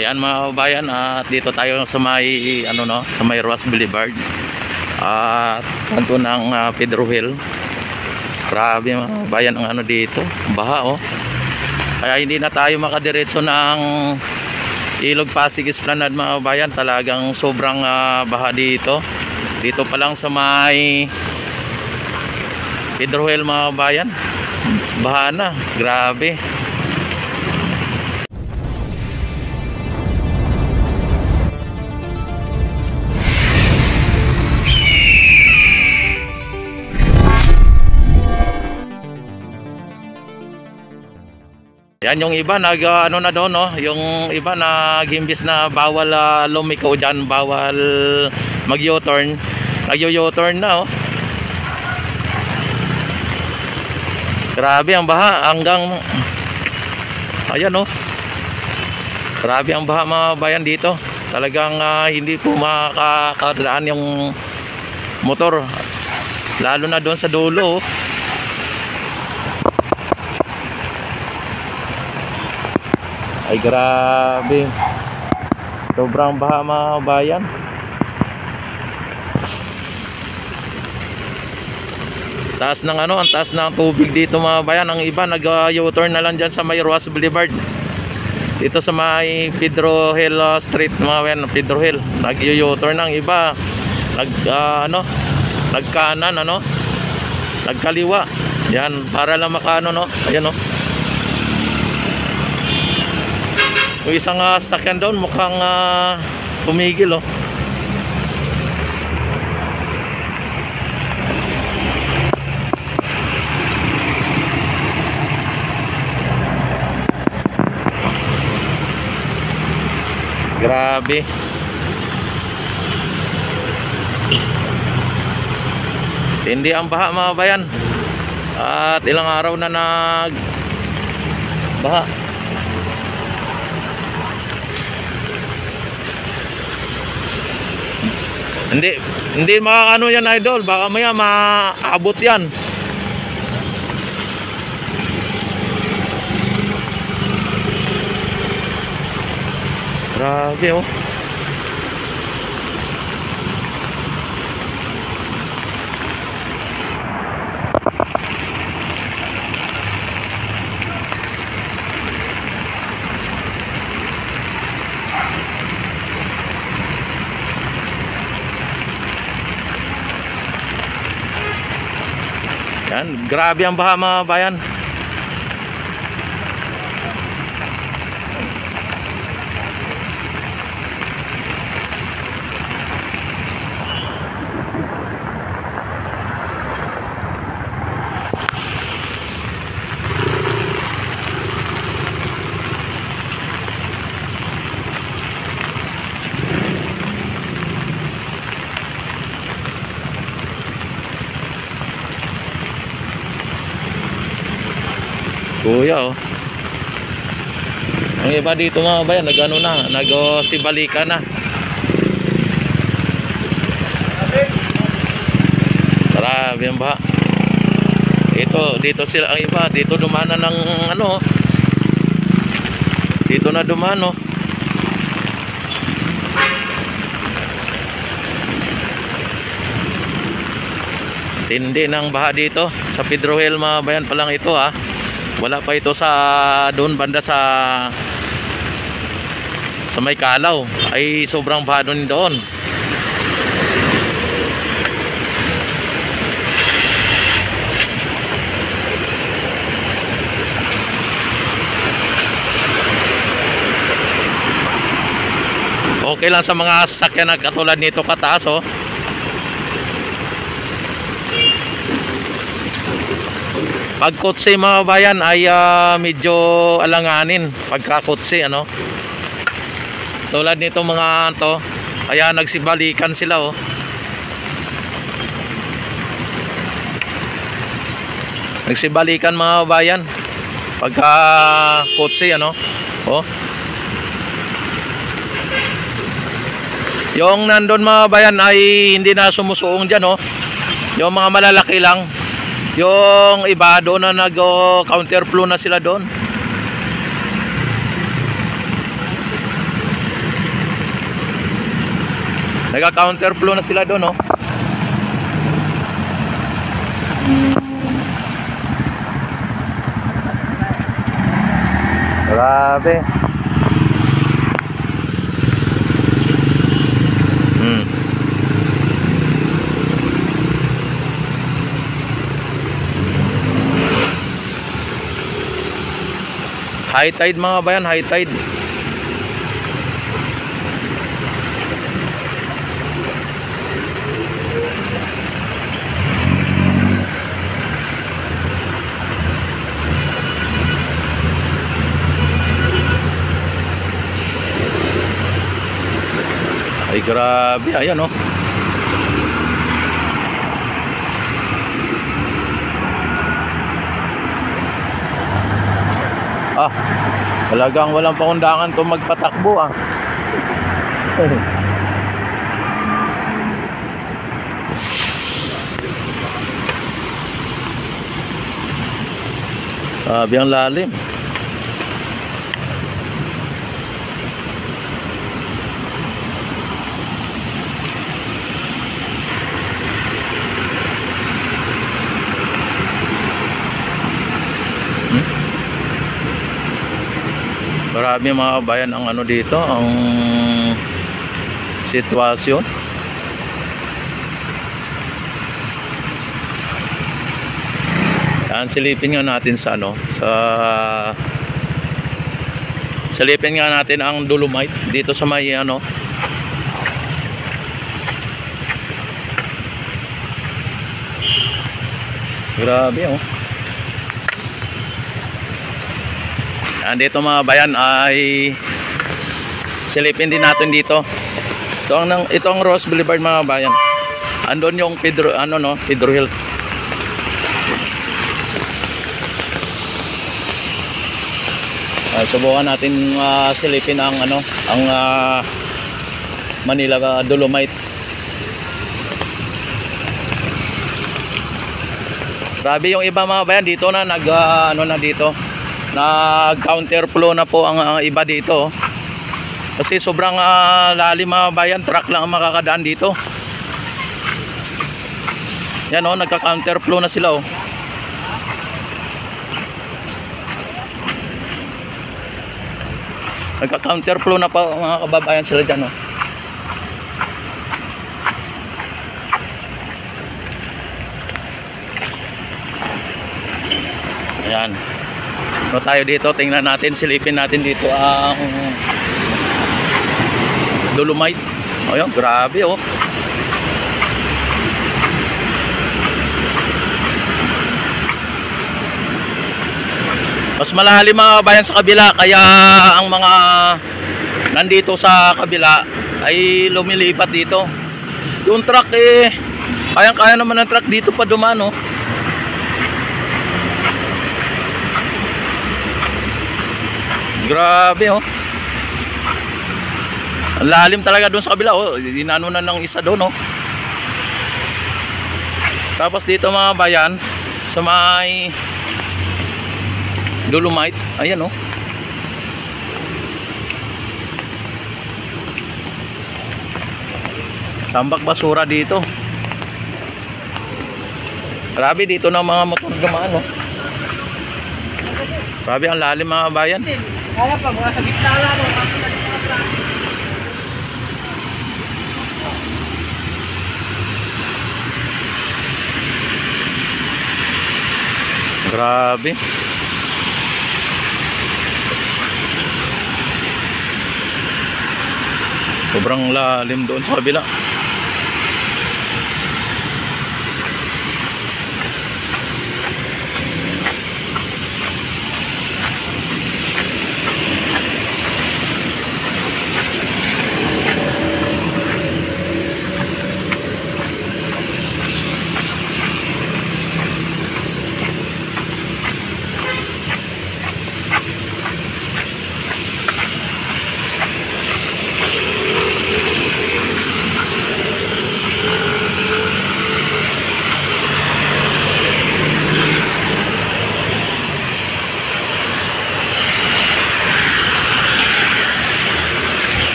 Ayan mga kabayan, at dito tayo sa may ano no, sa may Roas Boulevard. At kanto ng Pedro Hill. Grabe mga kabayan ang ano dito, baha oh. Kaya hindi na tayo makadiretso ng Ilog Pasig Esplanade mga kabayan. Talagang sobrang baha dito. Dito pa lang sa may Pedro Hill mga kabayan, baha na, grabe. Yan yung iba nag ano na doon no, yung iba nag-imbis na bawal lumiko diyan, bawal mag-U-turn. Nag-U-turn na oh. Grabe ang baha hanggang ayan oh. Grabe ang baha mga bayan dito. Talagang hindi po makakadaan yung motor. Lalo na doon sa dulo oh. Ay grabe, sobrang baha mga bayan. Taas ng ano, ang taas ng tubig dito mga bayan. Ang iba nag-U-turn na lang dyan sa may Roas Boulevard. Dito sa may Pedro Hill Street mga bayan, Pedro Hill. Nag-U-turn ang iba. Nagkanan ano, nagkaliwa. Yan, para lang makaano no, ayan no. Yung isang sasakyan doon mukhang tumigil oh. Grabe. Hindi ang baha mga bayan. At ilang araw na baha. Hindi makakano yan idol, baka maya maabot yan. Grabe oh. Yan, grabe ang baha mga bayan. Kuya oh. Ang iba dito mga bayan nag-ano na, nag-sibalikan na. Grabe ang baha. Dito sila ang iba, dito dumana ng ano. Dito na dumano. Tindi ng baha dito sa Pedro Hill mga bayan pa lang ito ha. Wala pa ito sa doon banda sa may Kalaw. Ay sobrang baha doon. Okay lang sa mga sasakyan na katulad nito kataas oh. Pag kotse mga bayan ay medyo alanganin pagka kotse ano. Tulad nito mga to, kaya nagsibalikan sila oh. Nagsibalikan mga bayan pagka kotse ano. Oh. Yung nandun mga bayan ay hindi na sumusuong dyan oh. Yung mga malalaki lang. Yung iba doon na nag counterflow na sila doon. Nagka-counterflow na sila doon, oh. Grabe. High tide mga bayan, high tide. Ay grabe, ayan oh. Talagang walang pakundangan kung magpatakbo ah. Grabe ang lalim. Marami mga kabayan ang ano dito, ang sitwasyon. Yan, silipin nga natin sa ano, silipin nga natin ang Dolomite dito sa may ano. Grabe oh. Dito mga bayan ay silipin din natin dito. Ito ang Ross Boulevard mga bayan. Andun yung Pedro Hill. Subukan natin silipin ang Manila Dolomite. Grabe yung iba mga bayan dito na nag-counterflow na po ang iba dito. Kasi sobrang lalim mga bayan, truck lang ang makakadaan dito. Yan oh, nagka-counterflow na sila oh. Nagka-counterflow na pa mga kababayan sila dyan oh. Ayan. No tayo dito, tingnan natin, silipin natin dito ang Dolomite. Ayun, grabe oh. Mas malalim mga bayan sa kabila, kaya ang mga nandito sa kabila ay lumilipat dito. Yung truck kayang-kaya naman ng truck dito pa dumaan oh. Grabe oh. Ang lalim talaga doon sa kabila oh. Dinano na ng isa doon oh. Tapos dito mga bayan sa may Dolomite, ayan oh. Tambak basura dito. Grabe dito na mga motor dumaan oh. Grabe ang lalim mga bayan. Kaya pa, mga sa gitna lang. Grabe. Sobrang lalim doon sa kabila.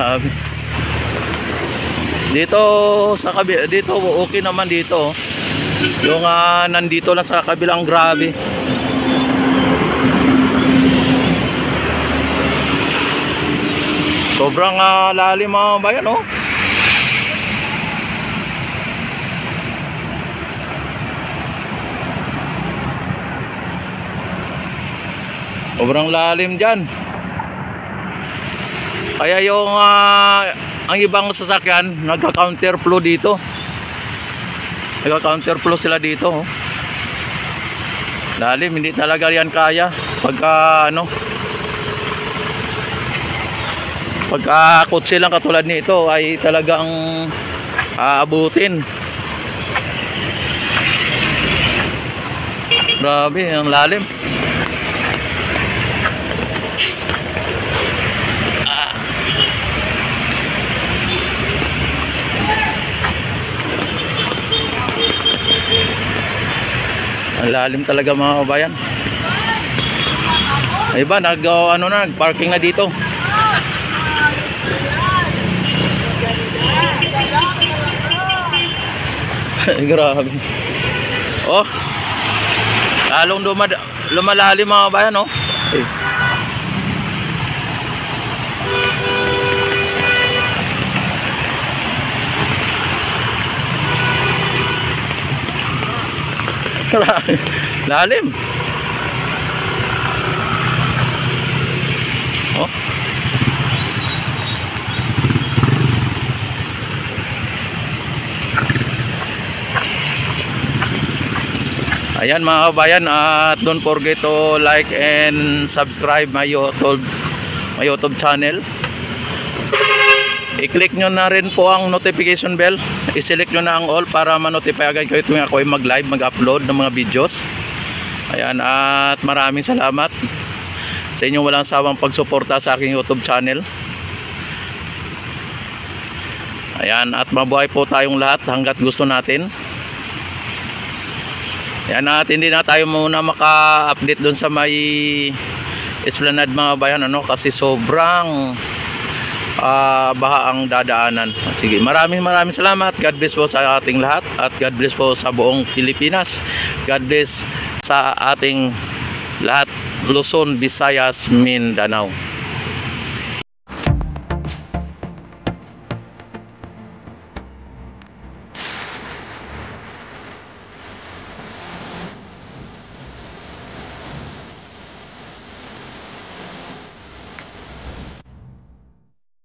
Grabe. Dito sa dito okay naman dito. Yung nandito lang sa kabilang, grabe. Sobrang lalim mga bayan, oh. Sobrang lalim dyan. Kaya yung ang ibang sasakyan nagka-counterflow dito. Nagka-counterflow sila dito, oh. Lalim, hindi talaga yan kaya pagka pagka kotse lang katulad nito ay talagang aabutin. Grabe, ang lalim. Ang lalim talaga mga kabayan. Ay ba, nag-parking na dito. Grabe. Oh. Lalong lumalalim mga kabayan, oh. Okay. Lalim. Oh. Ayan mga kabayan, at don't forget to like and subscribe my YouTube channel. I-click nyo na rin po ang notification bell. I-select nyo na ang all para ma-notify agad kayo tuwing ako ay mag-live, mag-upload ng mga videos. Ayan, at maraming salamat sa inyong walang sawang pagsuporta sa aking YouTube channel. Ayan, at mabuhay po tayong lahat hanggat gusto natin. Ayan, at hindi na tayo muna maka-update dun sa may Esplanade mga bayan, kasi sobrang baha ang dadaanan. Sige, maraming salamat. God bless po sa ating lahat, at God bless po sa buong Pilipinas. God bless sa ating lahat, Luzon, Visayas, Mindanao.